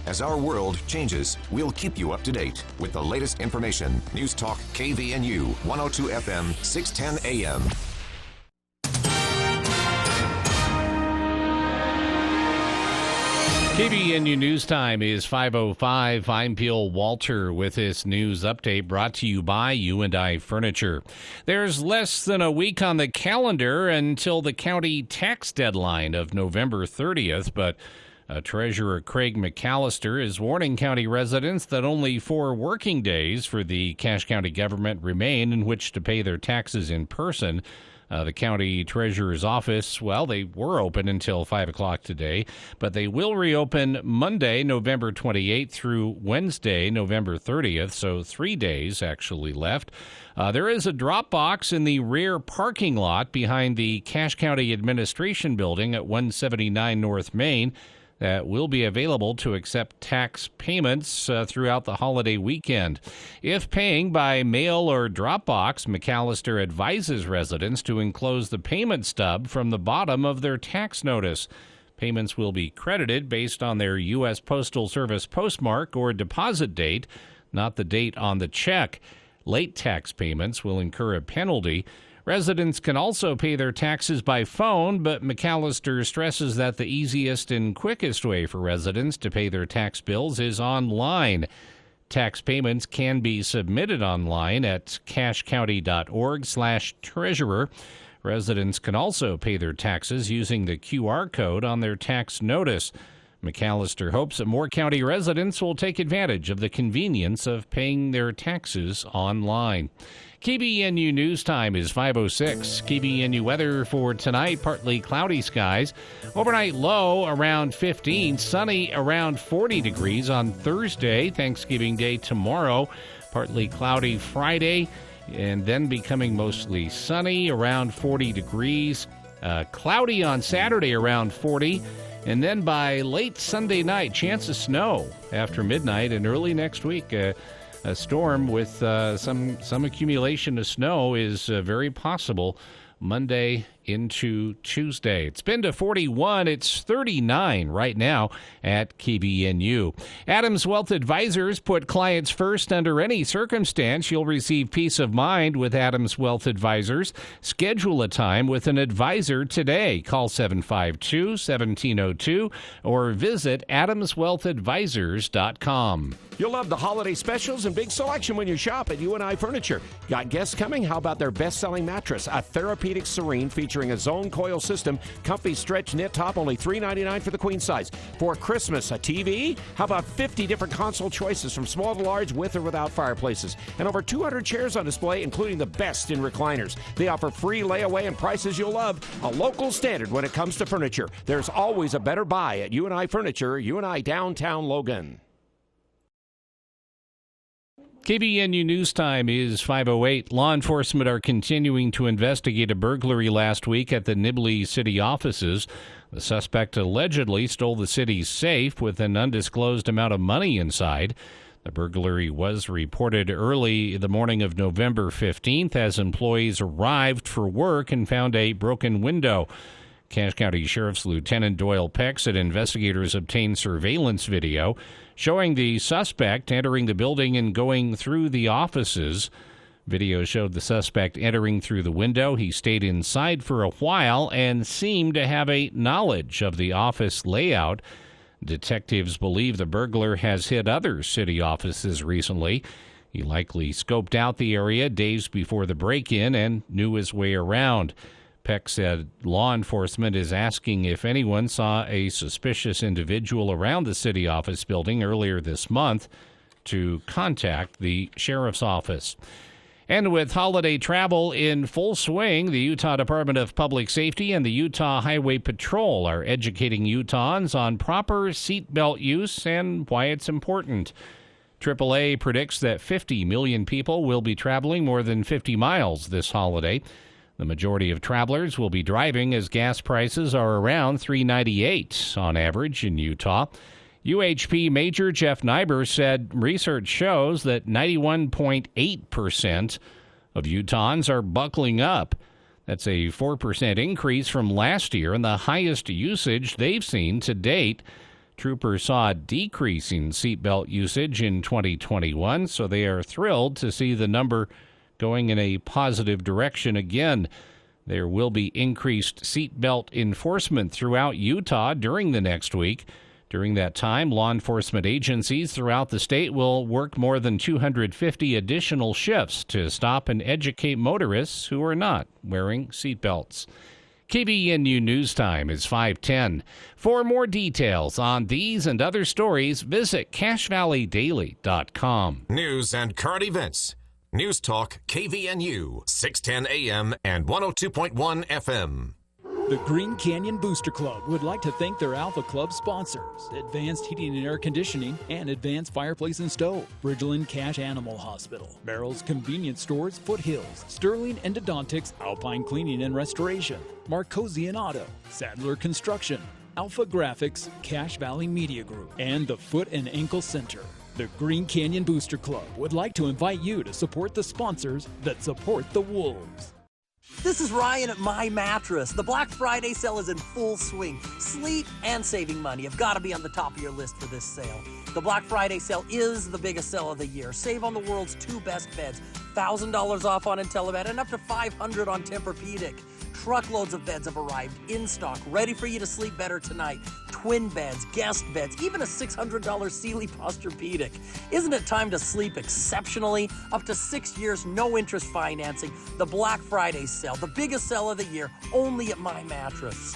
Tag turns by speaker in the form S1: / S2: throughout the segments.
S1: As our world changes, we'll keep you up to date with the latest information. News Talk KVNU 102 FM 610 AM.
S2: KVNU News Time is 5:05. I'm Peel Walter with this news update brought to you by U&I Furniture. There's less than a week on the calendar until the county tax deadline of November 30th, but Treasurer Craig McAllister is warning county residents that only 4 working days for the Cache County government remain in which to pay their taxes in person. The county treasurer's office, well, they were open until 5 o'clock today, but they will reopen Monday, November 28th through Wednesday, November 30th, so 3 days actually left. There is a drop box in the rear parking lot behind the Cache County Administration Building at 179 North Main that will be available to accept tax payments throughout the holiday weekend. If paying by mail or Dropbox, McAllister advises residents to enclose the payment stub from the bottom of their tax notice. Payments will be credited based on their U.S. Postal Service postmark or deposit date, not the date on the check. Late tax payments will incur a penalty. Residents can also pay their taxes by phone, but McAllister stresses that the easiest and quickest way for residents to pay their tax bills is online. Tax payments can be submitted online at cachecounty.org/treasurer. Residents can also pay their taxes using the QR code on their tax notice. McAllister hopes that more county residents will take advantage of the convenience of paying their taxes online. KBNU News Time is 5:06. KBNU weather for tonight, partly cloudy skies. Overnight low around 15, sunny around 40 degrees on Thursday, Thanksgiving Day tomorrow. Partly cloudy Friday, and then becoming mostly sunny around 40 degrees. Cloudy on Saturday around 40. And then by late Sunday night, chance of snow after midnight and early next week. A storm with some accumulation of snow is very possible Monday into Tuesday. It's been to 41. It's 39 right now at KBNU. Adams Wealth Advisors put clients first under any circumstance. You'll receive peace of mind with Adams Wealth Advisors. Schedule a time with an advisor today. Call 752-1702 or visit adamswealthadvisors.com.
S3: You'll love the holiday specials and big selection when you shop at U&I Furniture. Got guests coming? How about their best-selling mattress, a Therapeutic Serene featuring a zone coil system, comfy stretch knit top, only $399 for the queen size. For Christmas, a TV? How about 50 different console choices from small to large, with or without fireplaces, and over 200 chairs on display, including the best in recliners. They offer free layaway and prices you'll love. A local standard when it comes to furniture. There's always a better buy at U&I Furniture, U&I Downtown Logan.
S2: KBNU News Time is 5:08. Law enforcement are continuing to investigate a burglary last week at the Nibley city offices. The suspect allegedly stole the city's safe with an undisclosed amount of money inside. The burglary was reported early the morning of November 15th as employees arrived for work and found a broken window. Cache County Sheriff's Lieutenant Doyle Peck said investigators obtained surveillance video showing the suspect entering the building and going through the offices. Video showed the suspect entering through the window. He stayed inside for a while and seemed to have a knowledge of the office layout. Detectives believe the burglar has hit other city offices recently. He likely scoped out the area days before the break-in and knew his way around. Peck said law enforcement is asking if anyone saw a suspicious individual around the city office building earlier this month to contact the sheriff's office. And with holiday travel in full swing, the Utah Department of Public Safety and the Utah Highway Patrol are educating Utahns on proper seatbelt use and why it's important. AAA predicts that 50 million people will be traveling more than 50 miles this holiday. The majority of travelers will be driving as gas prices are around $3.98 on average in Utah. UHP Major Jeff Nyber said research shows that 91.8% of Utahns are buckling up. That's a 4% increase from last year and the highest usage they've seen to date. Troopers saw a decrease in seatbelt usage in 2021, so they are thrilled to see the number going in a positive direction again. There will be increased seatbelt enforcement throughout Utah during the next week. During that time, law enforcement agencies throughout the state will work more than 250 additional shifts to stop and educate motorists who are not wearing seatbelts. KVNU News Time is 5:10. For more details on these and other stories, visit CacheValleyDaily.com.
S1: News and current events. News Talk KVNU, 610 AM and 102.1 FM.
S4: The Green Canyon Booster Club would like to thank their Alpha Club sponsors, Advanced Heating and Air Conditioning and Advanced Fireplace and Stove, Bridgeland Cash Animal Hospital, Merrill's Convenience Stores, Foothills, Sterling Endodontics, Alpine Cleaning and Restoration, Marcosian Auto, Sadler Construction, Alpha Graphics, Cache Valley Media Group, and the Foot and Ankle Center. The Green Canyon Booster Club would like to invite you to support the sponsors that support the Wolves.
S5: This is Ryan at My Mattress. The Black Friday sale is in full swing. Sleep and saving money have got to be on the top of your list for this sale. The Black Friday sale is the biggest sale of the year. Save on the world's 2 best beds. $1,000 off on IntelliBed and up to $500 on Tempur-Pedic. Truckloads of beds have arrived in stock, ready for you to sleep better tonight. Twin beds, guest beds, even a $600 Sealy Posturepedic. Isn't it time to sleep exceptionally? Up to 6 years, no interest financing. The Black Friday sale, the biggest sale of the year, only at My Mattress.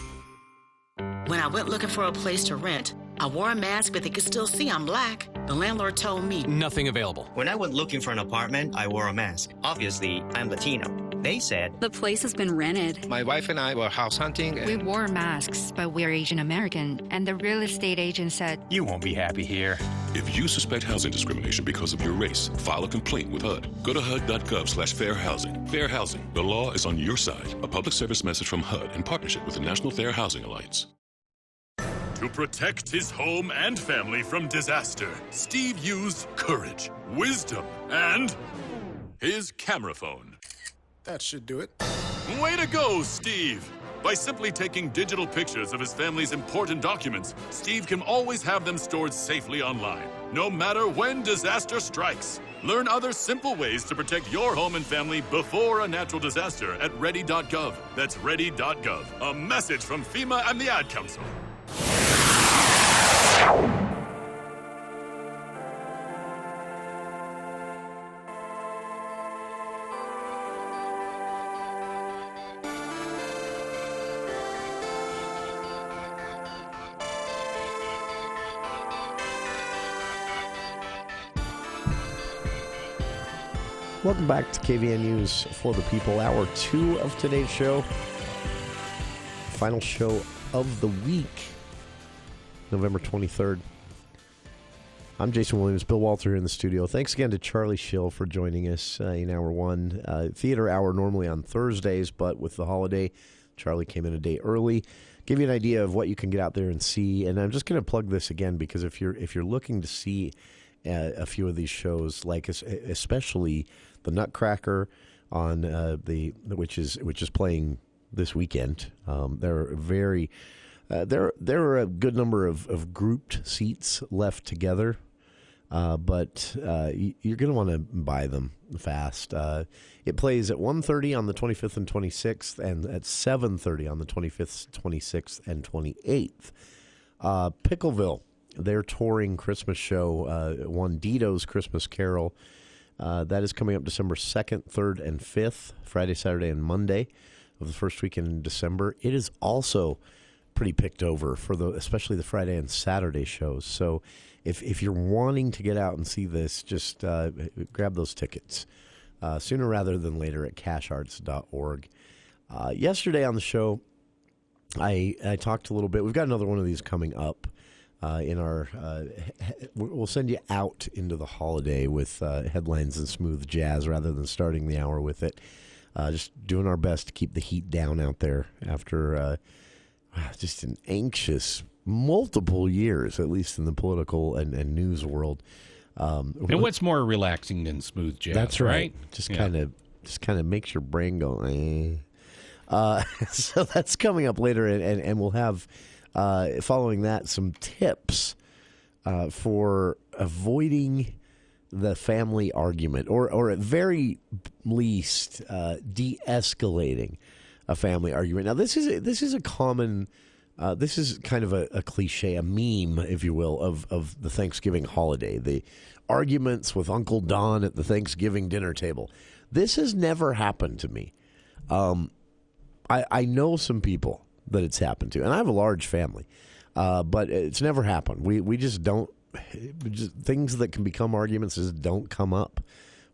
S6: When I went looking for a place to rent, I wore a mask, but they could still see I'm black. The landlord told me
S7: nothing available.
S8: When I went looking for an apartment, I wore a mask. Obviously, I'm Latino. They said
S9: the place has been rented.
S10: My wife and I were house hunting.
S9: We wore masks, but we're Asian American. And the real estate agent said,
S7: you won't be happy here.
S11: If you suspect housing discrimination because of your race, file a complaint with HUD. Go to HUD.gov/fair housing. Fair housing. The law is on your side. A public service message from HUD in partnership with the National Fair Housing Alliance.
S12: To protect his home and family from disaster, Steve used courage, wisdom, and his camera phone.
S13: That should do it.
S12: Way to go, Steve! By simply taking digital pictures of his family's important documents, Steve can always have them stored safely online, no matter when disaster strikes. Learn other simple ways to protect your home and family before a natural disaster at ready.gov. That's ready.gov. A message from FEMA and the Ad Council.
S14: Welcome back to KVNU's For the People, Hour 2 of today's show. Final show of the week, November 23rd. I'm Jason Williams, Bill Walter here in the studio. Thanks again to Charlie Schill for joining us in Hour 1. Theater hour normally on Thursdays, but with the holiday, Charlie came in a day early. Give you an idea of what you can get out there and see. And I'm just going to plug this again because if you're looking to see a few of these shows, like especially the Nutcracker on which is playing this weekend. There are a good number of grouped seats left together, but you're going to want to buy them fast. It plays at 1:30 on the 25th and 26th, and at 7:30 on the 25th, 26th, and 28th. Pickleville, their touring Christmas show, won Dito's Christmas Carol. That is coming up December 2nd, 3rd, and 5th, Friday, Saturday, and Monday of the first weekend in December. It is also pretty picked over for especially the Friday and Saturday shows. So if you're wanting to get out and see this, just grab those tickets sooner rather than later at casharts.org. Yesterday on the show, I talked a little bit. We've got another one of these coming up. In our, we'll send you out into the holiday with headlines and smooth jazz rather than starting the hour with it. Just doing our best to keep the heat down out there after just an anxious multiple years, at least in the political and news world.
S2: And what's more relaxing than smooth jazz?
S14: That's right. Just kind of makes your brain go. So that's coming up later, and we'll have following that, some tips for avoiding the family argument, or at very least de-escalating a family argument. Now, this is a common. This is kind of a cliche, a meme, if you will, of the Thanksgiving holiday. The arguments with Uncle Don at the Thanksgiving dinner table. This has never happened to me. I know some people that it's happened to, and I have a large family, but it's never happened. We just don't. Things that can become arguments just don't come up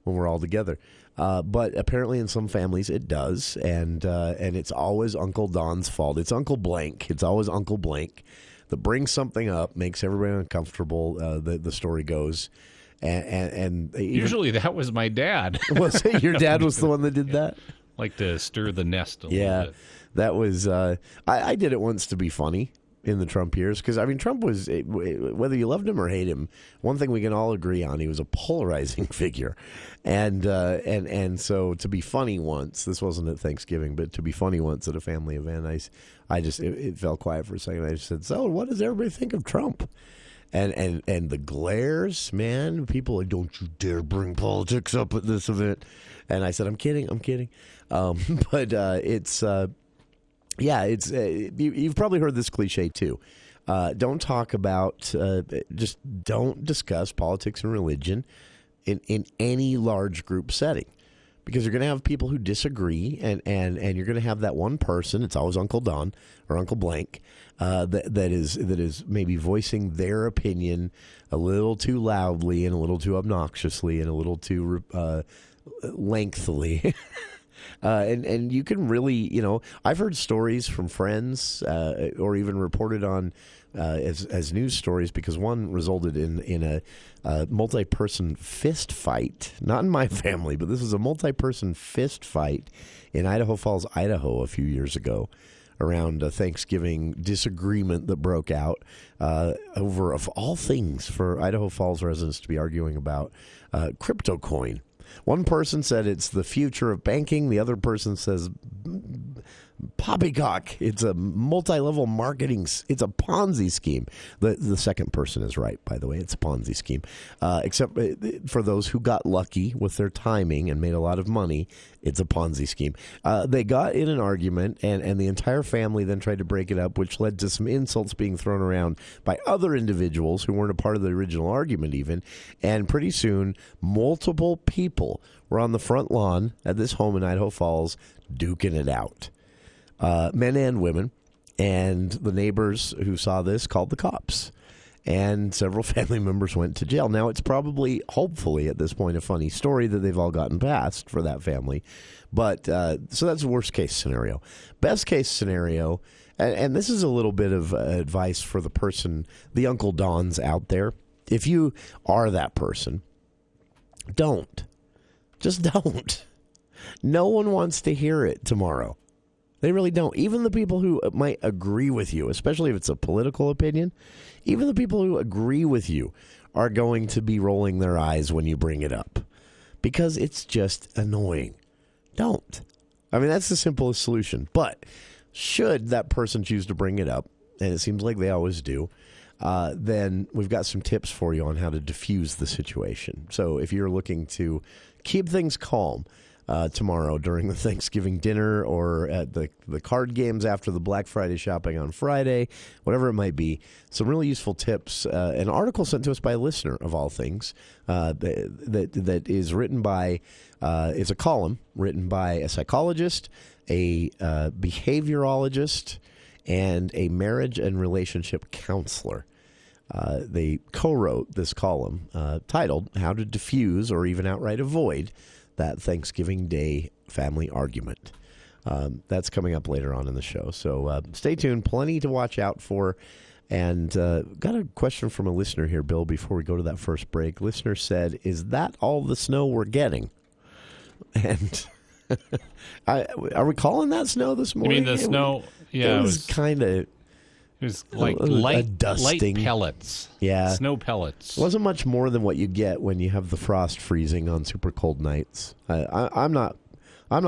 S14: when we're all together. But apparently in some families it does, and it's always Uncle Don's fault. It's Uncle Blank. It's always Uncle Blank that brings something up, makes everybody uncomfortable, the story goes. And even,
S2: usually that was my dad.
S14: Was it? Your dad was the one that did that?
S2: Like to stir the nest a little bit.
S14: That was, I did it once to be funny in the Trump years, because, I mean, Trump was, whether you loved him or hate him, one thing we can all agree on, he was a polarizing figure. And so to be funny once, this wasn't at Thanksgiving, but to be funny once at a family event, I just, it fell quiet for a second. I just said, so what does everybody think of Trump? And the glares, man, people are like, don't you dare bring politics up at this event. And I said, I'm kidding. But it's, you've probably heard this cliche too. Don't talk about, just don't discuss politics and religion in any large group setting, because you're going to have people who disagree, and you're going to have that one person. It's always Uncle Don or Uncle Blank that is maybe voicing their opinion a little too loudly and a little too obnoxiously and a little too lengthily. And you can really, I've heard stories from friends or even reported on as news stories, because one resulted in a multi-person fist fight, not in my family, but this was a multi-person fist fight in Idaho Falls, Idaho a few years ago around a Thanksgiving disagreement that broke out over, of all things, for Idaho Falls residents to be arguing about crypto coin. One person said it's the future of banking. The other person says poppycock. It's a multi-level marketing. It's a Ponzi scheme. The second person is right, by the way. It's a Ponzi scheme. Except for those who got lucky with their timing and made a lot of money, it's a Ponzi scheme. They got in an argument, and the entire family then tried to break it up, which led to some insults being thrown around by other individuals who weren't a part of the original argument even. And pretty soon, multiple people were on the front lawn at this home in Idaho Falls duking it out. Men and women, and the neighbors who saw this called the cops, and several family members went to jail. Now, it's probably, hopefully, at this point, a funny story that they've all gotten past for that family, but so that's the worst case scenario. Best case scenario, and this is a little bit of advice for the person, the Uncle Dons out there. If you are that person, just don't. No one wants to hear it tomorrow. They really don't. Even the people who might agree with you, especially if it's a political opinion, even the people who agree with you are going to be rolling their eyes when you bring it up, because it's just annoying. Don't. I mean, that's the simplest solution. But should that person choose to bring it up, and it seems like they always do, then we've got some tips for you on how to diffuse the situation. So if you're looking to keep things calm tomorrow during the Thanksgiving dinner, or at the card games after the Black Friday shopping on Friday, whatever it might be, some really useful tips. An article sent to us by a listener, of all things, that is written by, it's a column written by a psychologist, a behaviorologist, and a marriage and relationship counselor. They co-wrote this column titled "How to Diffuse or Even Outright Avoid That Thanksgiving Day Family Argument." That's coming up later on in the show. So stay tuned. Plenty to watch out for. And got a question from a listener here, Bill, before we go to that first break. Listener said, is that all the snow we're getting? And are we calling that snow this morning?
S2: You mean the snow? Yeah.
S14: It was kind of...
S2: It was like light
S14: dusting.
S2: pellets.
S14: Yeah.
S2: Snow pellets.
S14: It wasn't much more than what you get when you have the frost freezing on super cold nights. I'm not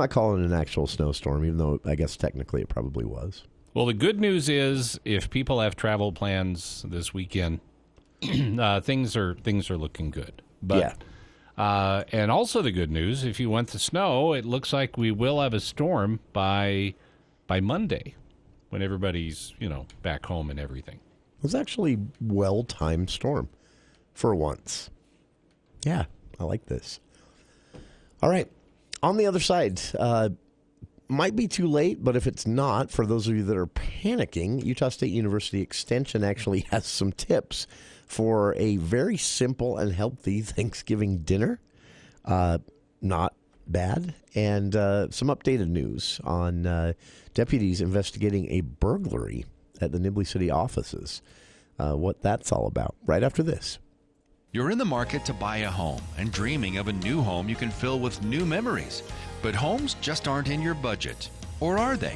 S14: calling it an actual snowstorm, even though I guess technically it probably was.
S2: Well, the good news is if people have travel plans this weekend, things are looking good. But, yeah. And also the good news, if you want the snow, it looks like we will have a storm by Monday when everybody's, back home and everything.
S14: It was actually well-timed storm for once. Yeah, I like this. All right. On the other side, might be too late, but if it's not, for those of you that are panicking, Utah State University Extension actually has some tips for a very simple and healthy Thanksgiving dinner. Not bad. And some updated news on deputies investigating a burglary at the Nibley City offices. What that's all about. Right after this.
S13: You're in the market to buy a home and dreaming of a new home you can fill with new memories. But homes just aren't in your budget. Or are they?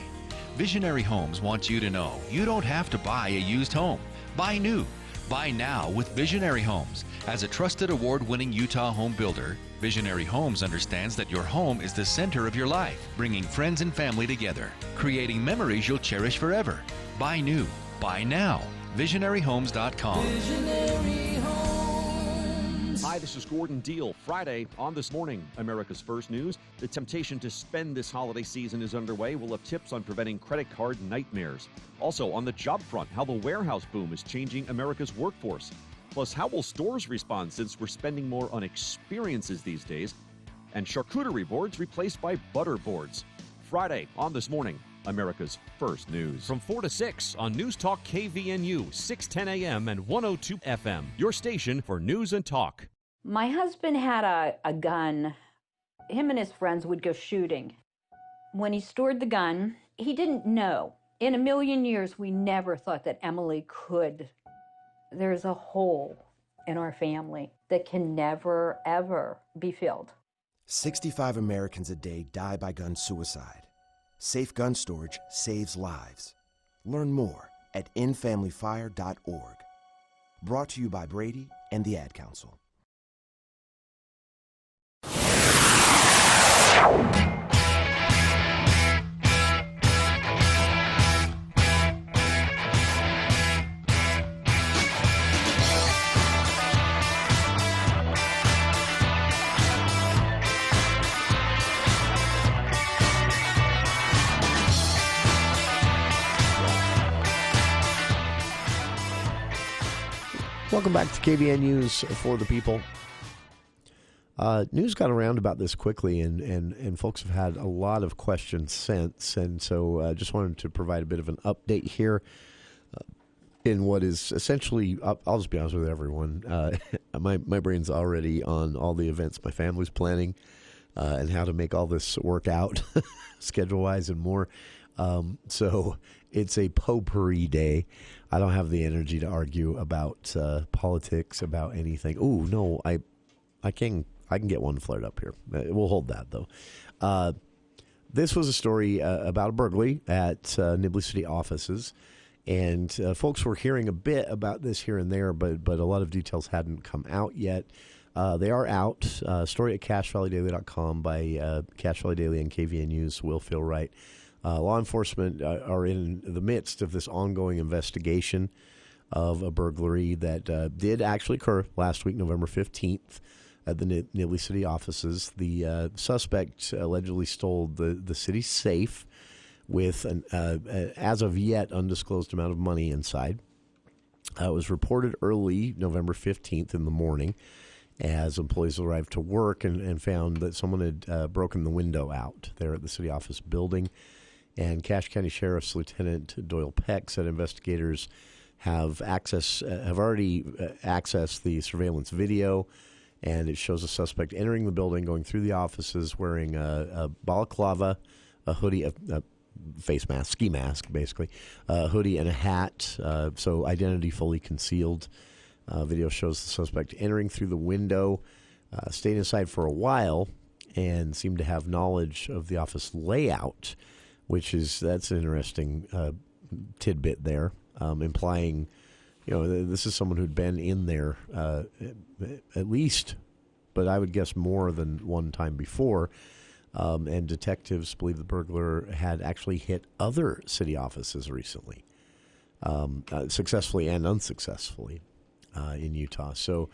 S13: Visionary Homes wants you to know you don't have to buy a used home. Buy new. Buy now with Visionary Homes. As a trusted award-winning Utah home builder, Visionary Homes understands that your home is the center of your life, bringing friends and family together, creating memories you'll cherish forever. Buy new. Buy now. VisionaryHomes.com.
S15: Visionary Homes. Hi, this is Gordon Deal. Friday on This Morning, America's First News. The temptation to spend this holiday season is underway. We'll have tips on preventing credit card nightmares. Also, on the job front, how the warehouse boom is changing America's workforce. Plus, how will stores respond since we're spending more on experiences these days? And charcuterie boards replaced by butter boards. Friday on This Morning, America's First News. From 4 to 6 on News Talk KVNU, 610 AM and 102 FM. Your station for news and talk.
S16: My husband had a gun. Him and his friends would go shooting. When he stored the gun, he didn't know. In a million years, we never thought that Emily could. There's a hole in our family that can never, ever be filled.
S17: 65 Americans a day die by gun suicide. Safe gun storage saves lives. Learn more at endfamilyfire.org. Brought to you by Brady and the Ad Council.
S14: Welcome back to KVN News for the People. News got around about this quickly, and folks have had a lot of questions since, and so just wanted to provide a bit of an update here in what is essentially, I'll just be honest with everyone, my brain's already on all the events my family's planning and how to make all this work out schedule-wise and more. So it's a potpourri day. I don't have the energy to argue about politics, about anything. Oh, no, I can get one flared up here. We'll hold that, though. This was a story about a burglary at Nibley City offices, and folks were hearing a bit about this here and there, but a lot of details hadn't come out yet. They are out. Story at CacheValleyDaily.com by Cache Valley Daily and KVN News. Will feel right. Law enforcement are in the midst of this ongoing investigation of a burglary that did actually occur last week, November 15th, at the Nibley City offices. The suspect allegedly stole the city's safe with an as of yet undisclosed amount of money inside. It was reported early November 15th in the morning as employees arrived to work and found that someone had broken the window out there at the city office building. And Cache County Sheriff's Lieutenant Doyle Peck said investigators have already accessed the surveillance video, and it shows a suspect entering the building, going through the offices, wearing a balaclava, a hoodie, a face mask, ski mask, basically, a hoodie and a hat, so identity fully concealed. Video shows the suspect entering through the window, stayed inside for a while, and seemed to have knowledge of the office layout, that's an interesting tidbit there, implying, this is someone who'd been in there at least, but I would guess more than one time before. And detectives believe the burglar had actually hit other city offices recently, successfully and unsuccessfully in Utah. So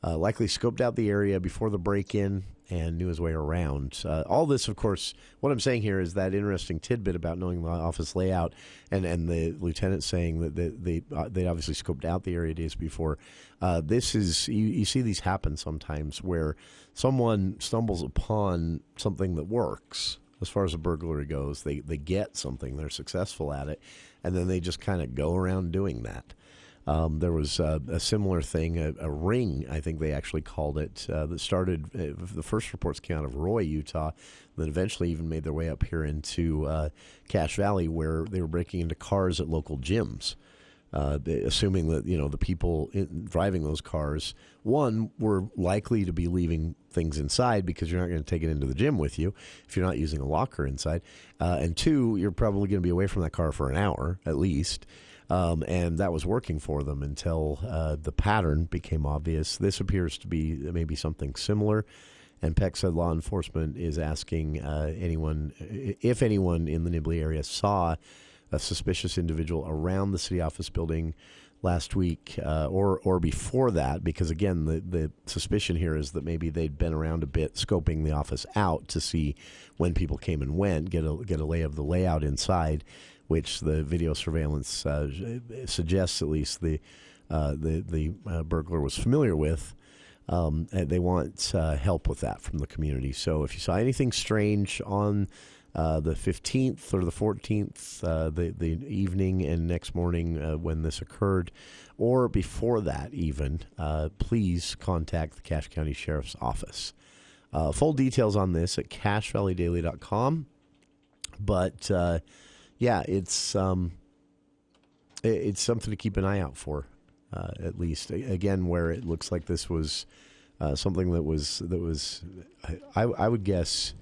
S14: likely scoped out the area before the break-in and knew his way around. All this, of course, what I'm saying here is that interesting tidbit about knowing the office layout and the lieutenant saying that they obviously scoped out the area days before. This is, you see these happen sometimes where someone stumbles upon something that works as far as a burglary goes. They get something, they're successful at it, and then they just kind of go around doing that. There was a similar thing, a ring, I think they actually called it, that started, the first reports came out of Roy, Utah, that eventually even made their way up here into Cache Valley, where they were breaking into cars at local gyms, assuming that, the people driving those cars, one, were likely to be leaving things inside because you're not going to take it into the gym with you if you're not using a locker inside, and two, you're probably going to be away from that car for an hour at least. And that was working for them until the pattern became obvious. This appears to be maybe something similar. And Peck said law enforcement is asking if anyone in the Nibley area saw a suspicious individual around the city office building last week or before that, because, again, the suspicion here is that maybe they'd been around a bit scoping the office out to see when people came and went, get a lay of the layout inside, which the video surveillance suggests at least the burglar was familiar with. And they want help with that from the community. So if you saw anything strange on the 15th or the 14th, the evening and next morning when this occurred, or before that even, please contact the Cache County Sheriff's Office. Full details on this at cachevalleydaily.com. But yeah, it's something to keep an eye out for, at least. Again, where it looks like this was something that was I would guess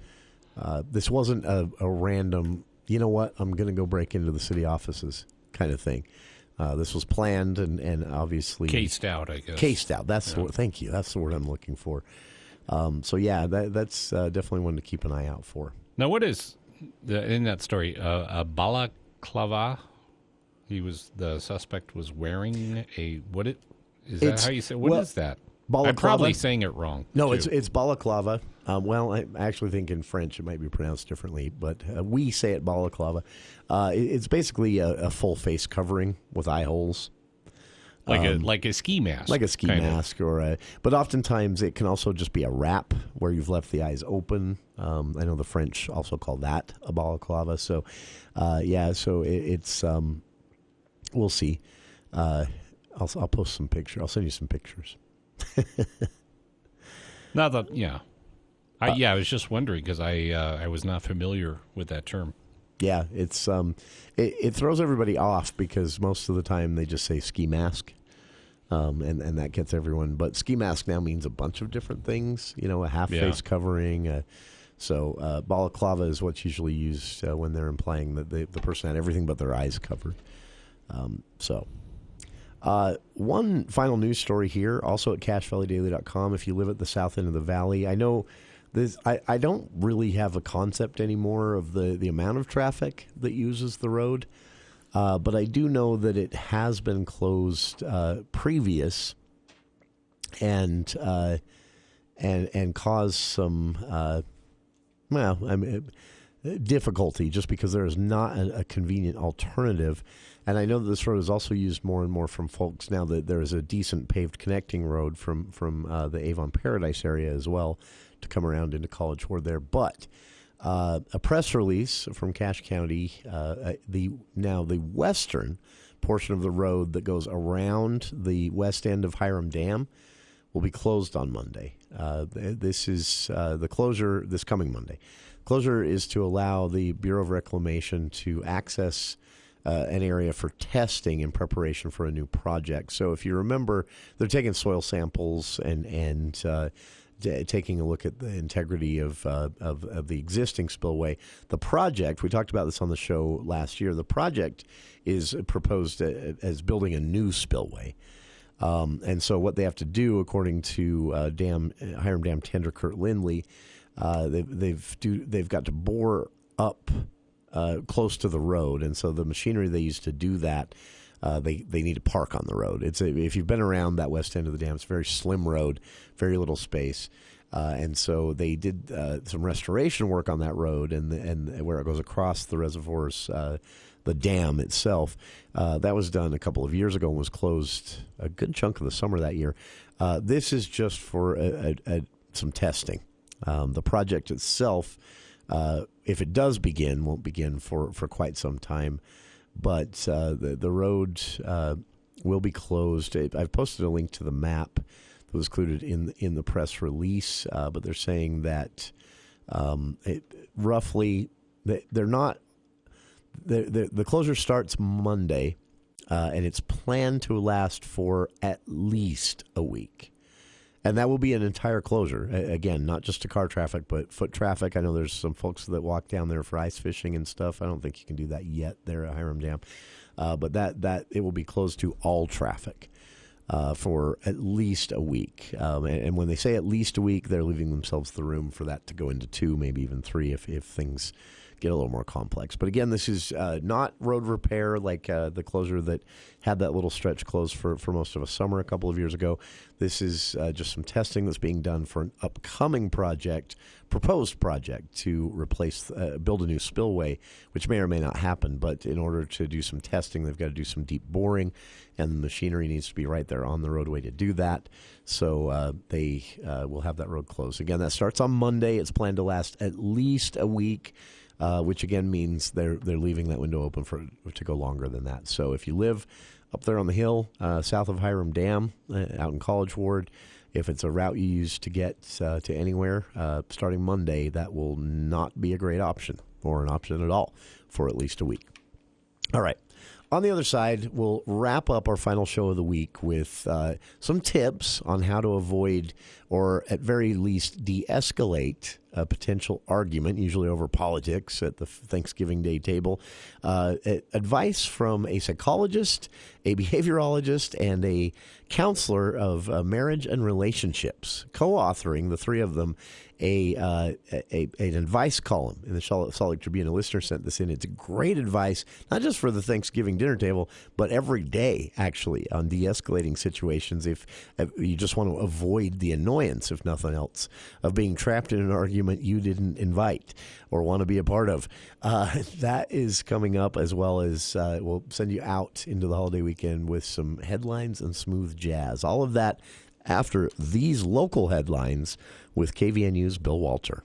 S14: this wasn't a random, you know what, I'm going to go break into the city offices kind of thing. This was planned and obviously
S2: cased out, I guess.
S14: Cased out. That's the word. Thank you. That's the word I'm looking for. So yeah, that's definitely one to keep an eye out for.
S2: Now, what is in that story, a balaclava? The suspect was wearing that how you say? What is that?
S14: Balaclava?
S2: I'm probably saying it wrong.
S14: No, it's balaclava. Well, I actually think in French it might be pronounced differently, but we say it balaclava. It's basically a full face covering with eye holes.
S2: Like a ski mask.
S14: Like a ski mask, but oftentimes it can also just be a wrap where you've left the eyes open. I know the French also call that a balaclava. So, so it's we'll see. I'll post some pictures. I'll send you some pictures.
S2: Not that, yeah. I was just wondering because I was not familiar with that term.
S14: Yeah, it's it throws everybody off because most of the time they just say ski mask, and that gets everyone. But ski mask now means a bunch of different things. A half face covering. So balaclava is what's usually used when they're implying that the person had everything but their eyes covered. One final news story here, also at cachevalleydaily.com. If you live at the south end of the valley, I know this. I don't really have a concept anymore of the amount of traffic that uses the road, but I do know that it has been closed previous, and caused some difficulty just because there is not a convenient alternative. And I know that this road is also used more and more from folks now that there is a decent paved connecting road from the Avon Paradise area as well to come around into College Ward there. But a press release from Cache County, the western portion of the road that goes around the west end of Hiram Dam will be closed on Monday. This is the closure this coming Monday. Closure is to allow the Bureau of Reclamation to access an area for testing in preparation for a new project. So if you remember, they're taking soil samples and taking a look at the integrity of the existing spillway. The project, we talked about this on the show last year, the project is proposed as building a new spillway. And so what they have to do, according to Hiram Dam tender Kurt Lindley, They've got to bore up close to the road, and so the machinery they use to do that, they need to park on the road. If you've been around that west end of the dam, it's a very slim road, very little space. And so they did some restoration work on that road and where it goes across the reservoirs, the dam itself. That was done a couple of years ago and was closed a good chunk of the summer that year. This is just for some testing. The project itself, if it does begin, won't begin for quite some time. But the road will be closed. I've posted a link to the map that was included in the press release, but they're saying that roughly they're not. The closure starts Monday, and it's planned to last for at least a week. And that will be an entire closure. Again, not just to car traffic, but foot traffic. I know there's some folks that walk down there for ice fishing and stuff. I don't think you can do that yet there at Hiram Dam. But that it will be closed to all traffic for at least a week. And when they say at least a week, they're leaving themselves the room for that to go into 2, maybe even 3 if things get a little more complex. But again, this is not road repair like the closure that had that little stretch closed for most of a summer a couple of years ago. This is just some testing that's being done for an upcoming proposed project to replace, build a new spillway, which may or may not happen. But in order to do some testing, they've got to do some deep boring, and the machinery needs to be right there on the roadway to do that. So they will have that road closed. Again, that starts on Monday. It's planned to last at least a week. Which again means they're leaving that window open to go longer than that. So if you live up there on the hill south of Hiram Dam, out in College Ward, if it's a route you use to get to anywhere, starting Monday, that will not be a great option or an option at all for at least a week. All right. On the other side, we'll wrap up our final show of the week with some tips on how to avoid or at very least de-escalate a potential argument, usually over politics at the Thanksgiving Day table. Advice from a psychologist, a behaviorologist, and a counselor of marriage and relationships, co-authoring, the three of them, an advice column in the Salt Lake Tribune. A listener sent this in. It's great advice, not just for the Thanksgiving dinner table, but every day, actually, on de-escalating situations if you just want to avoid the annoyance, if nothing else, of being trapped in an argument you didn't invite or want to be a part of. That is coming up, as well as we'll send you out into the holiday weekend with some headlines and smooth jazz. All of that after these local headlines with KVNU's Bill Walter.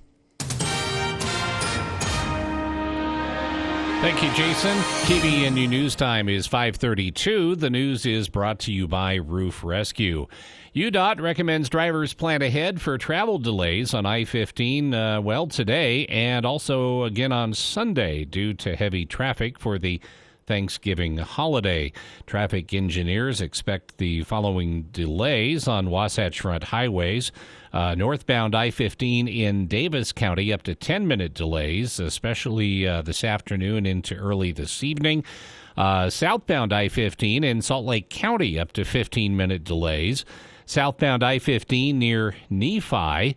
S2: Thank you, Jason. KVNU News Time is 5:32. The news is brought to you by Roof Rescue. UDOT recommends drivers plan ahead for travel delays on I-15, today and also again on Sunday due to heavy traffic for the Thanksgiving holiday. Traffic engineers expect the following delays on Wasatch Front highways. Northbound I-15 in Davis County, up to 10-minute delays, especially this afternoon into early this evening. Southbound I-15 in Salt Lake County, up to 15-minute delays. Southbound I-15 near Nephi.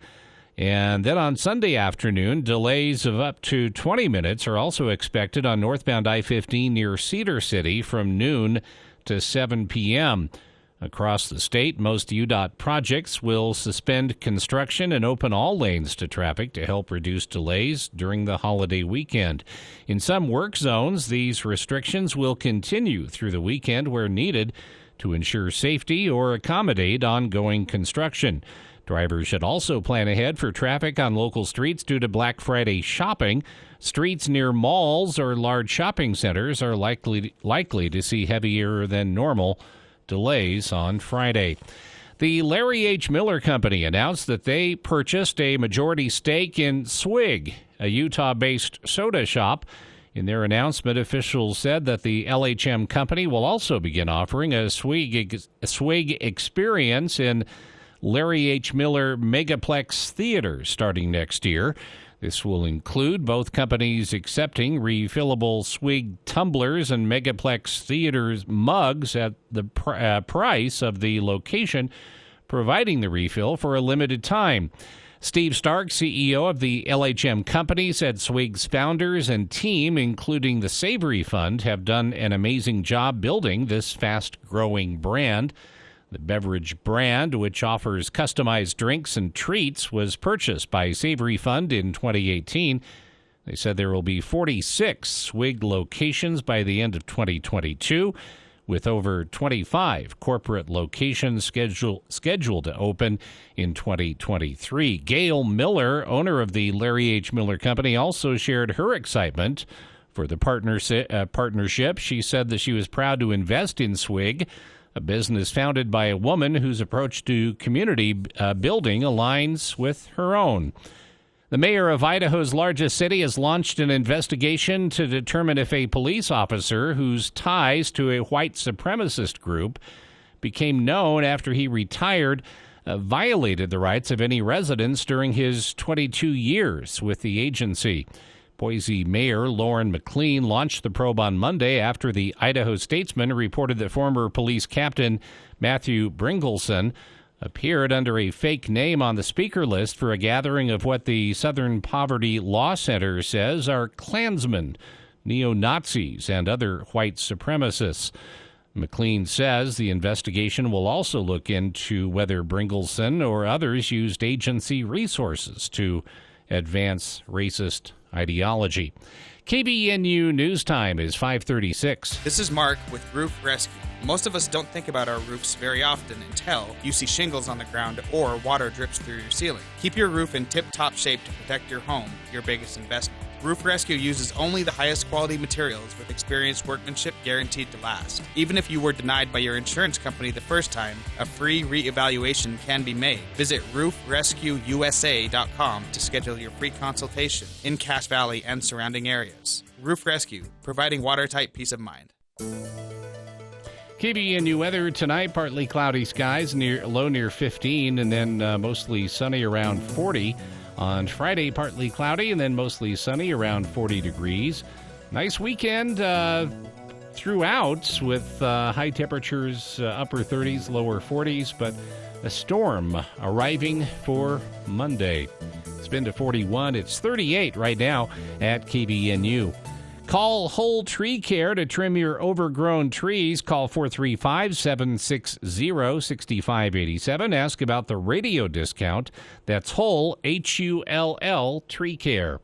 S2: And then on Sunday afternoon, delays of up to 20 minutes are also expected on northbound I-15 near Cedar City from noon to 7 p.m. Across the state, most UDOT projects will suspend construction and open all lanes to traffic to help reduce delays during the holiday weekend. In some work zones, these restrictions will continue through the weekend where needed to ensure safety or accommodate ongoing construction. Drivers should also plan ahead for traffic on local streets due to Black Friday shopping. Streets near malls or large shopping centers are likely to see heavier than normal delays on Friday. The Larry H. Miller Company announced that they purchased a majority stake in Swig, a Utah-based soda shop. In their announcement, officials said that the LHM company will also begin offering a Swig experience in Larry H. Miller Megaplex Theaters starting next year. This will include both companies accepting refillable Swig tumblers and Megaplex Theaters mugs at the price of the location providing the refill for a limited time. Steve Stark, CEO of the LHM Company, said Swig's founders and team, including the Savory Fund, have done an amazing job building this fast-growing brand. The beverage brand, which offers customized drinks and treats, was purchased by Savory Fund in 2018. They said there will be 46 Swig locations by the end of 2022, with over 25 corporate locations scheduled to open in 2023. Gail Miller, owner of the Larry H. Miller Company, also shared her excitement for the partnership. She said that she was proud to invest in Swig, a business founded by a woman whose approach to community building aligns with her own. The mayor of Idaho's largest city has launched an investigation to determine if a police officer whose ties to a white supremacist group became known after he retired violated the rights of any residents during his 22 years with the agency. Boise Mayor Lauren McLean launched the probe on Monday after the Idaho Statesman reported that former police captain Matthew Bringleson appeared under a fake name on the speaker list for a gathering of what the Southern Poverty Law Center says are Klansmen, neo-Nazis, and other white supremacists. McLean says the investigation will also look into whether Bringleson or others used agency resources to advance racist ideology. KBNU News Time is 5:36.
S18: This is Mark with Roof Rescue. Most of us don't think about our roofs very often until you see shingles on the ground or water drips through your ceiling. Keep your roof in tip-top shape to protect your home, your biggest investment. Roof Rescue uses only the highest quality materials with experienced workmanship guaranteed to last. Even if you were denied by your insurance company the first time, a free reevaluation can be made. Visit roofrescueusa.com to schedule your free consultation in Cache Valley and surrounding areas. Roof Rescue, providing watertight peace of mind.
S2: KBNU weather tonight, partly cloudy skies, low near 15, and then mostly sunny around 40. On Friday, partly cloudy, and then mostly sunny around 40 degrees. Nice weekend throughout with high temperatures, upper 30s, lower 40s, but a storm arriving for Monday. It's been to 41. It's 38 right now at KBNU. Call Whole Tree Care to trim your overgrown trees. Call 435-760-6587. Ask about the radio discount. That's Whole, Hull, Tree Care.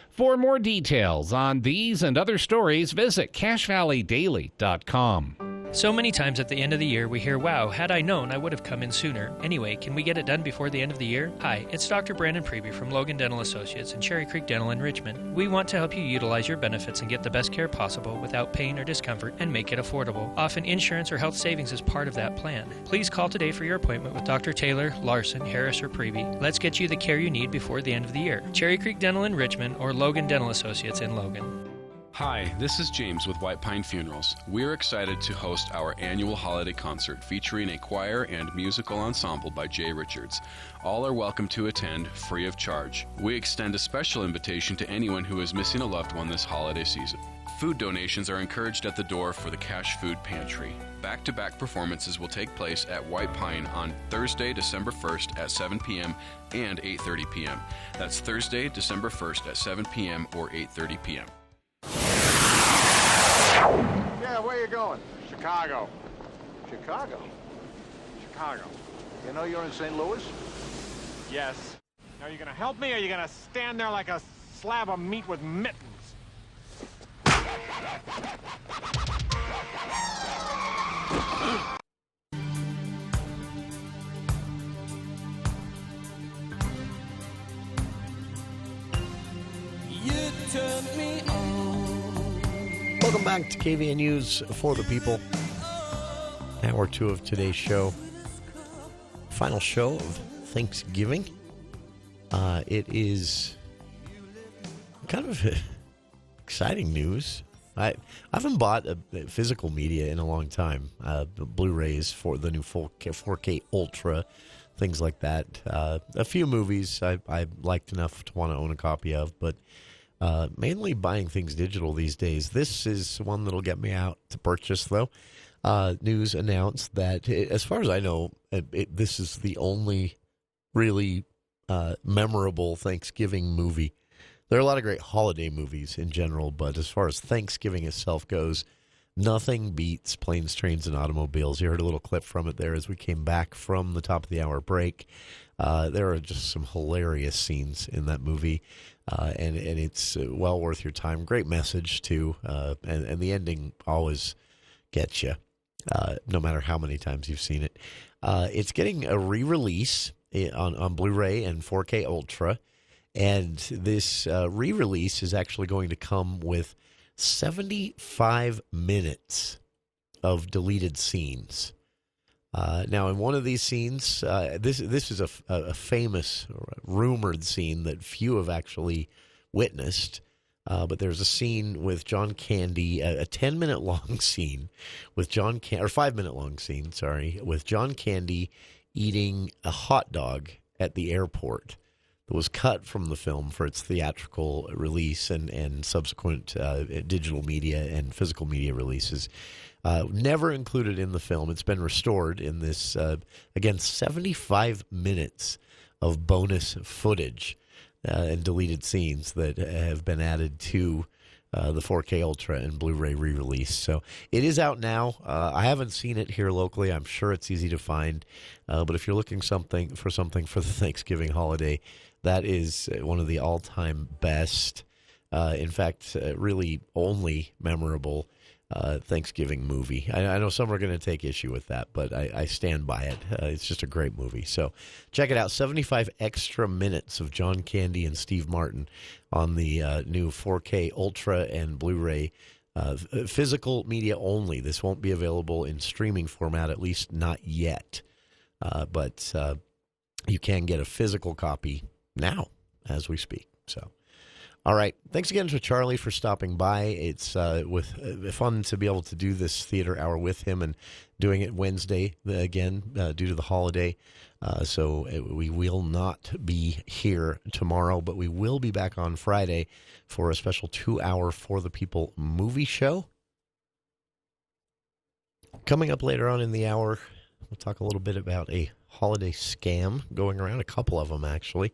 S2: For more details on these and other stories, visit CacheValleyDaily.com.
S19: So many times at the end of the year, we hear, wow, had I known, I would have come in sooner. Anyway, can we get it done before the end of the year? Hi, it's Dr. Brandon Preby from Logan Dental Associates and Cherry Creek Dental in Richmond. We want to help you utilize your benefits and get the best care possible without pain or discomfort and make it affordable. Often insurance or health savings is part of that plan. Please call today for your appointment with Dr. Taylor, Larson, Harris, or Preby. Let's get you the care you need before the end of the year. Cherry Creek Dental in Richmond or Logan Dental Associates in Logan.
S20: Hi, this is James with White Pine Funerals. We're excited to host our annual holiday concert featuring a choir and musical ensemble by Jay Richards. All are welcome to attend free of charge. We extend a special invitation to anyone who is missing a loved one this holiday season. Food donations are encouraged at the door for the Cache Food Pantry. Back-to-back performances will take place at White Pine on Thursday, December 1st at 7 p.m. and 8:30 p.m. That's Thursday, December 1st at 7 p.m. or 8:30 p.m.
S21: Yeah, where you going? Chicago. Chicago? Chicago. You know you're in St. Louis?
S22: Yes. Now, are you going to help me, or are you going to stand there like a slab of meat with mittens?
S23: You turn me on.
S14: Welcome back to KVNU's For the People. Hour 2 of today's show. Final show of Thanksgiving. It is kind of exciting news. I haven't bought a physical media in a long time. Blu-rays for the new 4K Ultra, things like that. A few movies I liked enough to want to own a copy of, but mainly buying things digital these days. This is one that'll get me out to purchase, though. News announced that, as far as I know, this is the only really memorable Thanksgiving movie. There are a lot of great holiday movies in general, but as far as Thanksgiving itself goes, nothing beats Planes, Trains, and Automobiles. You heard a little clip from it there as we came back from the top of the hour break. There are just some hilarious scenes in that movie, and it's well worth your time. Great message, too, and the ending always gets you, no matter how many times you've seen it. It's getting a re-release on Blu-ray and 4K Ultra, and this re-release is actually going to come with 75 minutes of deleted scenes. Now, in one of these scenes, this is a famous, rumored scene that few have actually witnessed. But there's a scene with John Candy, a 10-minute long scene with John Candy, or 5-minute long scene, sorry, with John Candy eating a hot dog at the airport. That was cut from the film for its theatrical release and subsequent digital media and physical media releases. Never included in the film. It's been restored in this, again, 75 minutes of bonus footage and deleted scenes that have been added to the 4K Ultra and Blu-ray re-release. So it is out now. I haven't seen it here locally. I'm sure it's easy to find. But if you're looking for something for the Thanksgiving holiday, that is one of the all-time best, in fact, really only memorable Thanksgiving movie. I know some are going to take issue with that, but I stand by it. It's just a great movie. So check it out. 75 extra minutes of John Candy and Steve Martin on the new 4K Ultra and Blu-ray. Physical media only. This won't be available in streaming format, at least not yet. But you can get a physical copy now as we speak. So, all right. Thanks again to Charlie for stopping by. It's fun to be able to do this theater hour with him and doing it Wednesday again due to the holiday. So we will not be here tomorrow, but we will be back on Friday for a special 2-hour For the People movie show. Coming up later on in the hour, we'll talk a little bit about a holiday scam going around, a couple of them actually.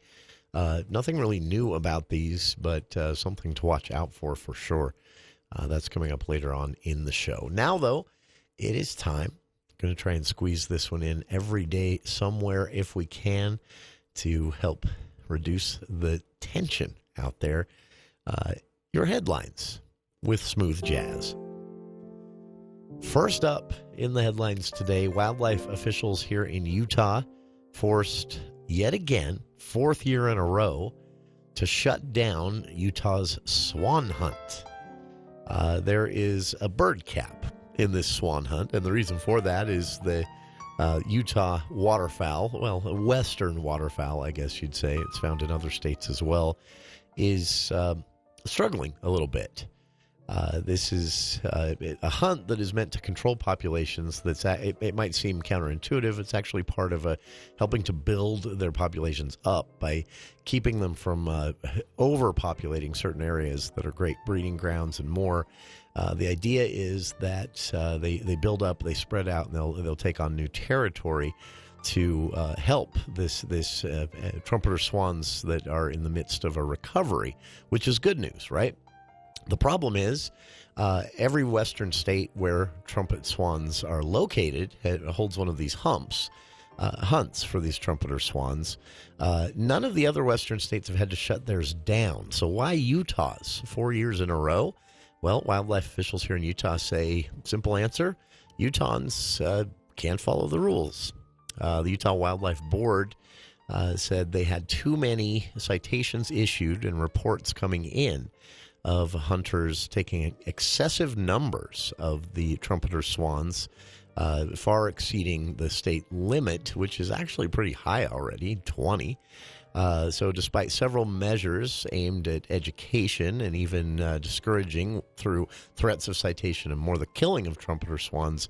S14: Nothing really new about these, but something to watch out for sure. That's coming up later on in the show. Now, though, it is time. Going to try and squeeze this one in every day somewhere if we can to help reduce the tension out there. Your headlines with Smooth Jazz. First up in the headlines today, wildlife officials here in Utah forced yet again, 4th year in a row, to shut down Utah's swan hunt. There is a bird cap in this swan hunt, and the reason for that is the Utah waterfowl, well, western waterfowl, I guess you'd say, it's found in other states as well, is struggling a little bit. This is a hunt that is meant to control populations. It might seem counterintuitive. It's actually part of helping to build their populations up by keeping them from overpopulating certain areas that are great breeding grounds and more. The idea is that they build up, they spread out, and they'll take on new territory to help this trumpeter swans that are in the midst of a recovery, which is good news, right? The problem is every western state where trumpet swans are located holds one of these hunts for these trumpeter swans. None of the other western states have had to shut theirs down. So why Utah's 4 years in a row? Well, wildlife officials here in Utah say, simple answer, Utahns can't follow the rules. The Utah Wildlife Board said they had too many citations issued and reports coming in of hunters taking excessive numbers of the trumpeter swans, far exceeding the state limit, which is actually pretty high already, 20. So despite several measures aimed at education and even discouraging through threats of citation and more the killing of trumpeter swans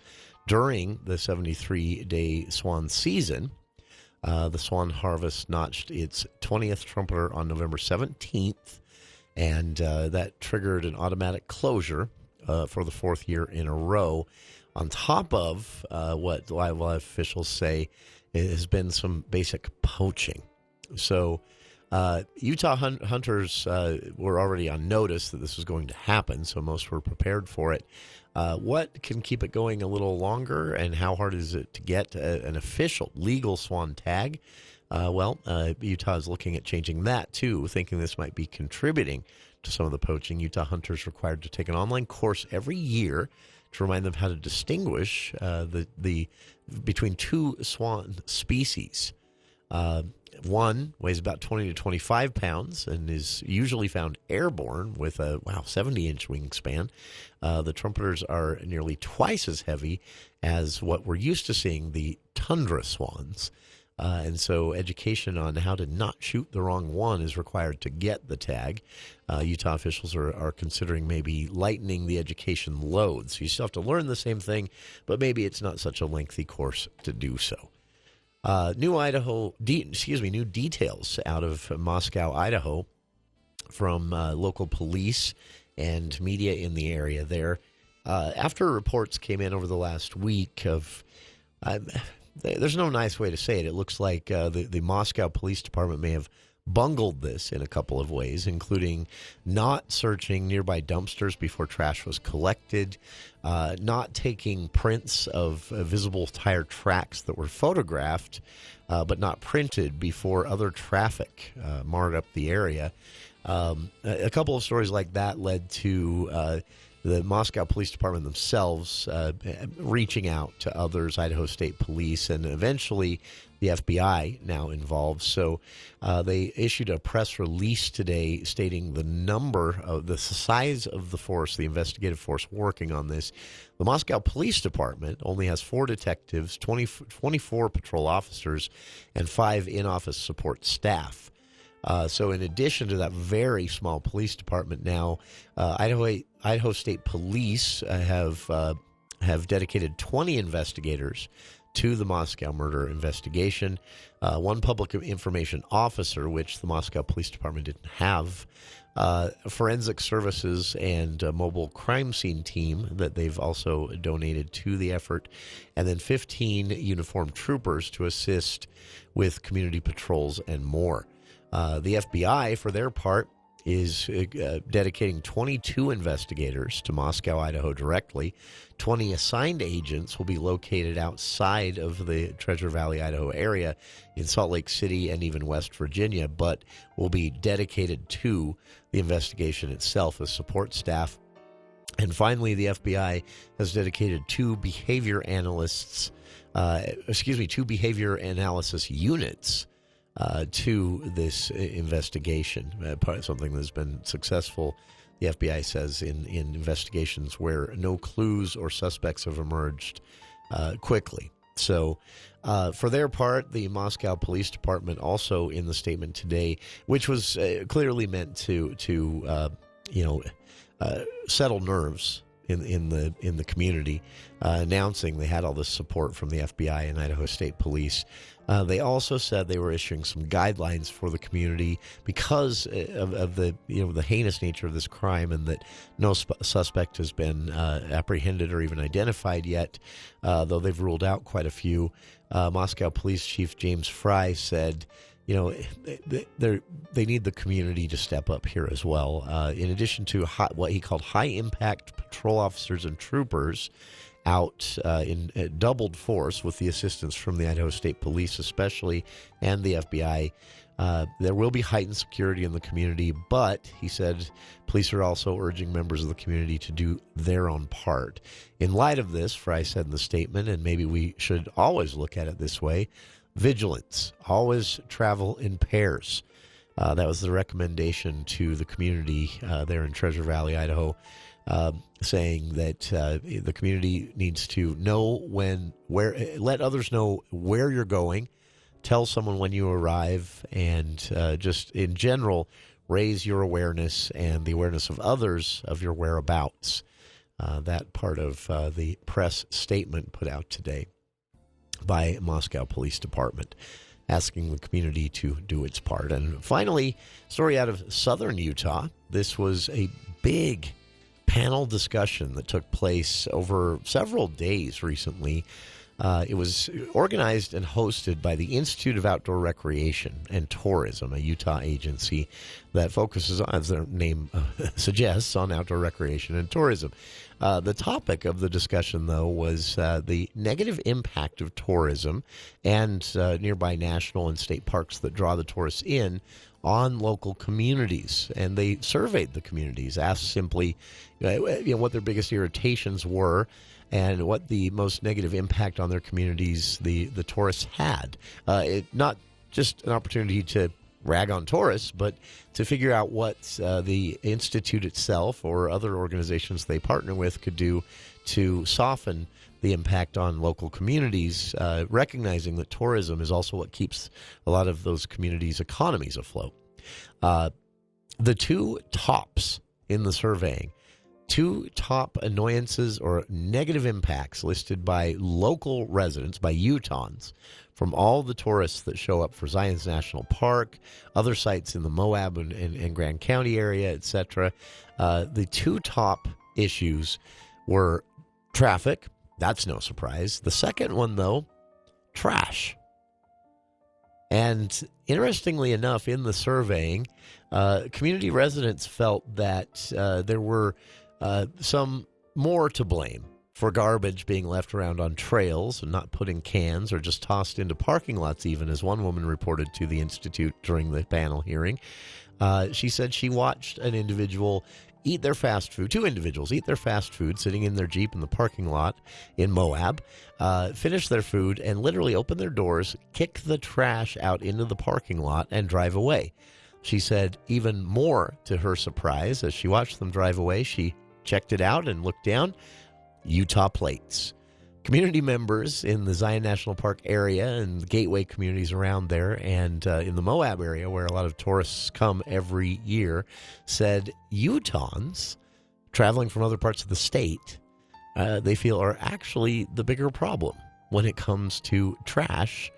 S14: during the 73-day swan season, the swan harvest notched its 20th trumpeter on November 17th, and that triggered an automatic closure for the 4th year in a row, on top of what wildlife officials say has been some basic poaching So Utah hunters were already on notice that this was going to happen, so most were prepared for it. What can keep it going a little longer, and how hard is it to get an official legal swan tag? Utah is looking at changing that, too, thinking this might be contributing to some of the poaching. Utah hunters required to take an online course every year to remind them how to distinguish between two swan species. One weighs about 20 to 25 pounds and is usually found airborne with a 70-inch wingspan. The trumpeters are nearly twice as heavy as what we're used to seeing, the tundra swans. And so education on how to not shoot the wrong one is required to get the tag. Utah officials are considering maybe lightening the education load. So you still have to learn the same thing, but maybe it's not such a lengthy course to do so. New details out of Moscow, Idaho, from local police and media in the area there. After reports came in over the last week of... there's no nice way to say it. It looks like the Moscow Police Department may have bungled this in a couple of ways, including not searching nearby dumpsters before trash was collected, not taking prints of visible tire tracks that were photographed but not printed before other traffic marred up the area. A couple of stories like that led to the Moscow Police Department themselves reaching out to others, Idaho State Police, and eventually the FBI now involved. So they issued a press release today stating the size of the force, the investigative force working on this. The Moscow Police Department only has 4 detectives, 24 patrol officers, and 5 in-office support staff. So in addition to that very small police department now, Idaho State Police have dedicated 20 investigators to the Moscow murder investigation. 1 public information officer, which the Moscow Police Department didn't have. Forensic services and a mobile crime scene team that they've also donated to the effort. And then 15 uniformed troopers to assist with community patrols and more. The FBI, for their part, is dedicating 22 investigators to Moscow, Idaho directly. 20 assigned agents will be located outside of the Treasure Valley, Idaho area in Salt Lake City and even West Virginia, but will be dedicated to the investigation itself as support staff. And finally, the FBI has dedicated 2 behavior analysts, 2 behavior analysis units to this investigation, something that's been successful, the FBI says, in investigations where no clues or suspects have emerged quickly. So for their part, the Moscow Police Department also in the statement today, which was clearly meant to settle nerves in the community, announcing they had all this support from the FBI and Idaho State Police. They also said they were issuing some guidelines for the community because of the heinous nature of this crime, and that no suspect has been apprehended or even identified yet, though they've ruled out quite a few. Moscow Police Chief James Fry said, they need the community to step up here as well. In addition to what he called high-impact patrol officers and troopers out in doubled force with the assistance from the Idaho State Police especially and the FBI, there will be heightened security in the community, but, he said, police are also urging members of the community to do their own part. In light of this, Fry said in the statement, and maybe we should always look at it this way, vigilance, always travel in pairs. That was the recommendation to the community there in Treasure Valley, Idaho, saying that the community needs to know let others know where you're going, tell someone when you arrive, and just in general raise your awareness and the awareness of others of your whereabouts. That part of the press statement put out today by Moscow Police Department, asking the community to do its part. And finally, story out of southern Utah. This was a big panel discussion that took place over several days recently It was organized and hosted by the Institute of Outdoor Recreation and Tourism, a Utah agency that focuses, as their name suggests, on outdoor recreation and tourism. The topic of the discussion, though, was the negative impact of tourism and nearby national and state parks that draw the tourists in on local communities. And they surveyed the communities, asked simply what their biggest irritations were and what the most negative impact on their communities the tourists had. Not just an opportunity to rag on tourists, but to figure out what the Institute itself or other organizations they partner with could do to soften the impact on local communities, recognizing that tourism is also what keeps a lot of those communities' economies afloat. The two tops in the surveying, two top annoyances or negative impacts listed by local residents, by Utahns, from all the tourists that show up for Zion's National Park, other sites in the Moab and Grand County area, etc. The two top issues were traffic. That's no surprise. The second one, though, trash. And interestingly enough, in the surveying, community residents felt that there were some more to blame for garbage being left around on trails and not put in cans or just tossed into parking lots, even, as one woman reported to the Institute during the panel hearing. She said she watched an individual eat their fast food, two individuals eat their fast food sitting in their Jeep in the parking lot in Moab, finish their food and literally open their doors, kick the trash out into the parking lot and drive away. She said even more to her surprise, as she watched them drive away, she checked it out and looked down. Utah plates. Community members in the Zion National Park area and the gateway communities around there and in the Moab area, where a lot of tourists come every year, said Utahns traveling from other parts of the state, they feel are actually the bigger problem when it comes to trash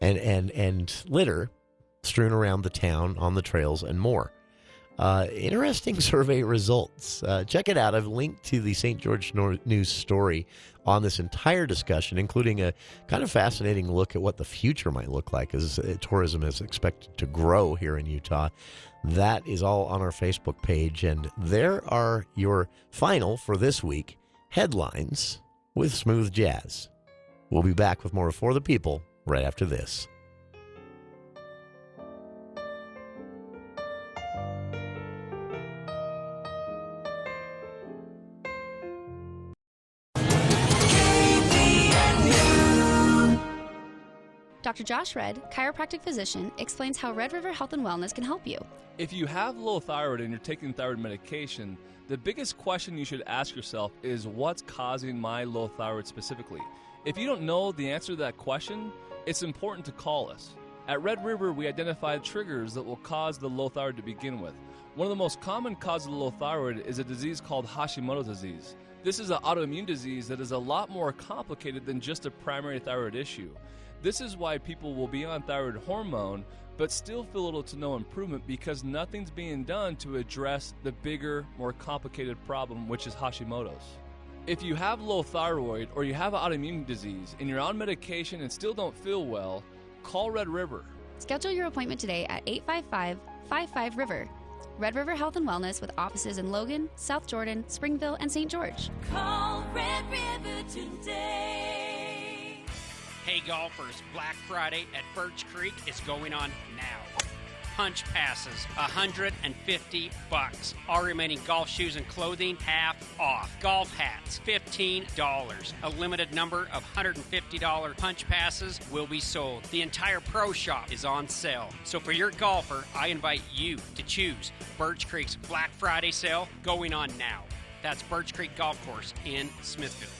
S14: and litter strewn around the town, on the trails, and more. Interesting survey results. Check it out. I've linked to the St. George News story on this entire discussion, including a kind of fascinating look at what the future might look like as tourism is expected to grow here in Utah. That is all on our Facebook page. And there are your final, for this week, headlines with smooth jazz. We'll be back with more of For the People right after this.
S1: Dr. Josh Redd, chiropractic physician, explains how Red River Health and Wellness can help you.
S3: If you have low thyroid and you're taking thyroid medication, the biggest question you should ask yourself is what's causing my low thyroid specifically? If you don't know the answer to that question, it's important to call us. At Red River, we identify triggers that will cause the low thyroid to begin with. One of the most common causes of low thyroid is a disease called Hashimoto's disease. This is an autoimmune disease that is a lot more complicated than just a primary thyroid issue. This is why people will be on thyroid hormone but still feel little to no improvement because nothing's being done to address the bigger, more complicated problem, which is Hashimoto's. If you have low thyroid or you have an autoimmune disease and you're on medication and still don't feel well, call Red River.
S1: Schedule your appointment today at 855-55-RIVER. Red River Health and Wellness with offices in Logan, South Jordan, Springville, and St. George.
S23: Call Red River today.
S4: Hey golfers, Black Friday at Birch Creek is going on now. Punch passes, $150. All remaining golf shoes and clothing, half off. Golf hats, $15. A limited number of $150 punch passes will be sold. The entire pro shop is on sale. So for your golfer, I invite you to choose Birch Creek's Black Friday sale going on now. That's Birch Creek Golf Course in Smithville.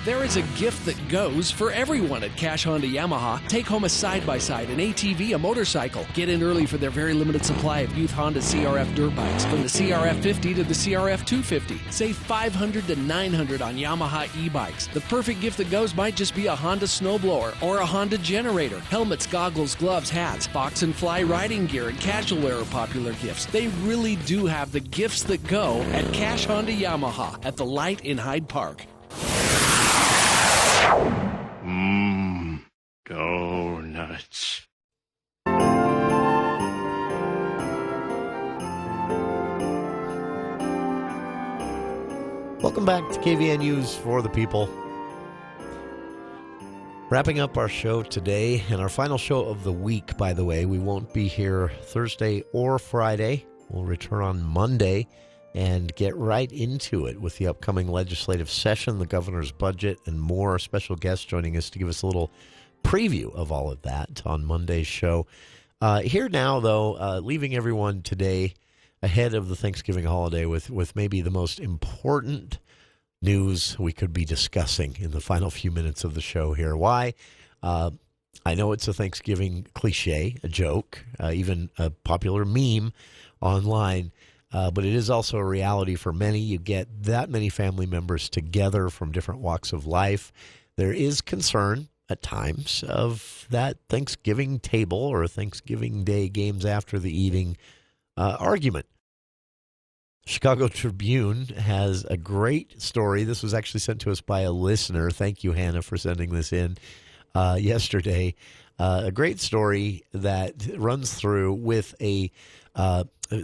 S24: There is a gift that goes for everyone at Cash Honda Yamaha. Take home a side-by-side, an ATV, a motorcycle. Get in early for their very limited supply of youth Honda CRF dirt bikes, from the CRF 50 to the CRF 250. Save $500 to $900 on Yamaha e-bikes. The perfect gift that goes might just be a Honda snowblower or a Honda generator. Helmets, goggles, gloves, hats, Fox and Fly riding gear, and casual wear are popular gifts. They really do have the gifts that go at Cash Honda Yamaha at the Light in Hyde Park.
S21: much.
S14: Welcome back to KVNU's For the People. Wrapping up our show today, and our final show of the week, by the way. We won't be here Thursday or Friday. We'll return on Monday and get right into it with the upcoming legislative session, the governor's budget, and more. Special guests joining us to give us a little preview of all of that on Monday's show. Here now, though, leaving everyone today ahead of the Thanksgiving holiday with maybe the most important news we could be discussing in the final few minutes of the show here. Why? I know it's a Thanksgiving cliche, a joke, even a popular meme online, but it is also a reality for many. You get that many family members together from different walks of life. There is concern at times of that Thanksgiving table or Thanksgiving Day games after the eating argument. Chicago Tribune has a great story. This was actually sent to us by a listener. Thank you, Hannah, for sending this in yesterday. A great story that runs through with a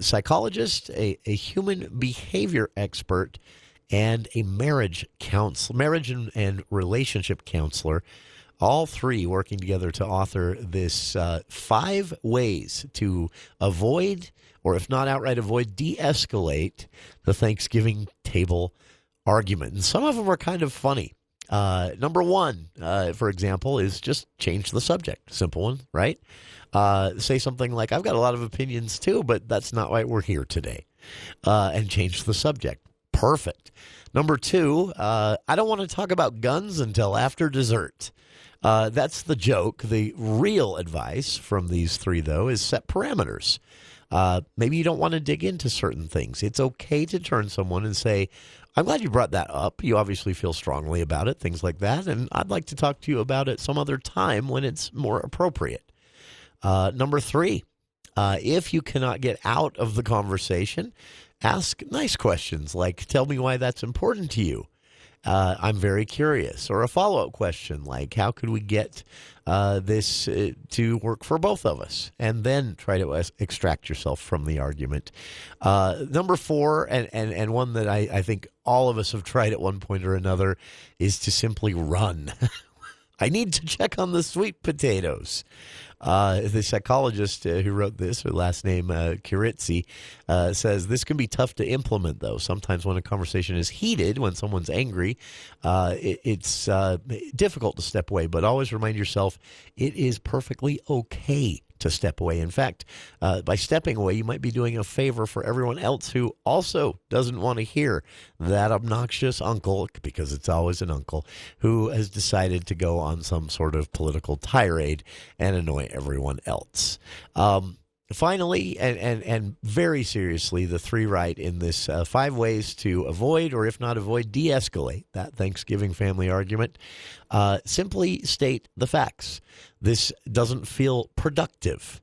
S14: psychologist, a human behavior expert, and a marriage and relationship counselor, all three working together to author this 5 ways to avoid, or if not outright avoid, de-escalate the Thanksgiving table argument. And some of them are kind of funny. Number 1, for example, is just change the subject. Simple one, right? Say something like, I've got a lot of opinions too, but that's not why we're here today. And change the subject. Perfect. Number 2, I don't want to talk about guns until after dessert. That's the joke. The real advice from these 3, though, is set parameters. Maybe you don't want to dig into certain things. It's okay to turn someone and say, I'm glad you brought that up. You obviously feel strongly about it, things like that. And I'd like to talk to you about it some other time when it's more appropriate. Number 3, if you cannot get out of the conversation, ask nice questions like, tell me why that's important to you. I'm very curious. Or a follow-up question like, how could we get this to work for both of us? And then try to extract yourself from the argument. Number 4, and one that I think all of us have tried at one point or another, is to simply run. I need to check on the sweet potatoes. The psychologist who wrote this, her last name Kuritsi, says this can be tough to implement, though. Sometimes when a conversation is heated, when someone's angry, it's difficult to step away. But always remind yourself it is perfectly okay to step away. In fact, by stepping away, you might be doing a favor for everyone else who also doesn't want to hear that obnoxious uncle, because it's always an uncle, who has decided to go on some sort of political tirade and annoy everyone else. Finally, and very seriously, the 3 right in this 5 ways to avoid, or if not avoid, de-escalate that Thanksgiving family argument. Simply state the facts. This doesn't feel productive.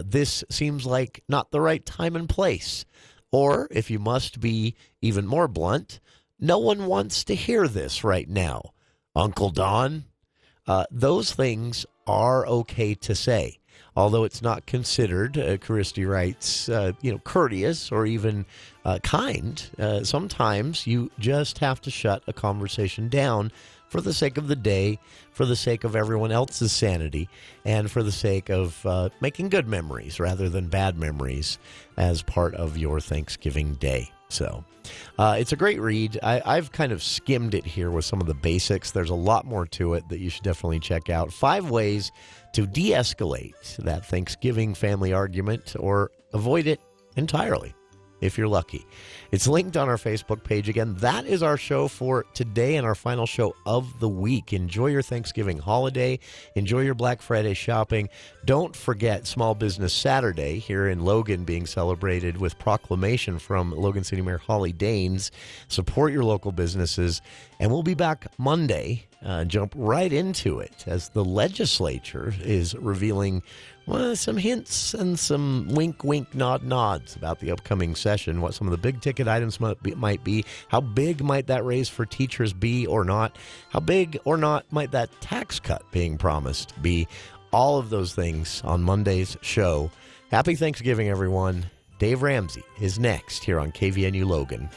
S14: This seems like not the right time and place. Or, if you must be even more blunt, no one wants to hear this right now. Uncle Don, those things are okay to say. Although it's not considered, Christy writes, courteous or even kind, sometimes you just have to shut a conversation down for the sake of the day, for the sake of everyone else's sanity, and for the sake of making good memories rather than bad memories as part of your Thanksgiving day. So it's a great read. I've kind of skimmed it here with some of the basics. There's a lot more to it that you should definitely check out. 5 ways to de-escalate that Thanksgiving family argument or avoid it entirely, if you're lucky. It's linked on our Facebook page. Again, that is our show for today and our final show of the week. Enjoy your Thanksgiving holiday. Enjoy your Black Friday shopping. Don't forget Small Business Saturday here in Logan being celebrated with proclamation from Logan City Mayor Holly Daines. Support your local businesses. And we'll be back Monday. Jump right into it as the legislature is revealing some hints and some wink, wink, nod, nods about the upcoming session, what some of the big ticket items might be, how big might that raise for teachers be or not, how big or not might that tax cut being promised be. all of those things on Monday's show. Happy Thanksgiving, everyone. Dave Ramsey is next here on KVNU Logan.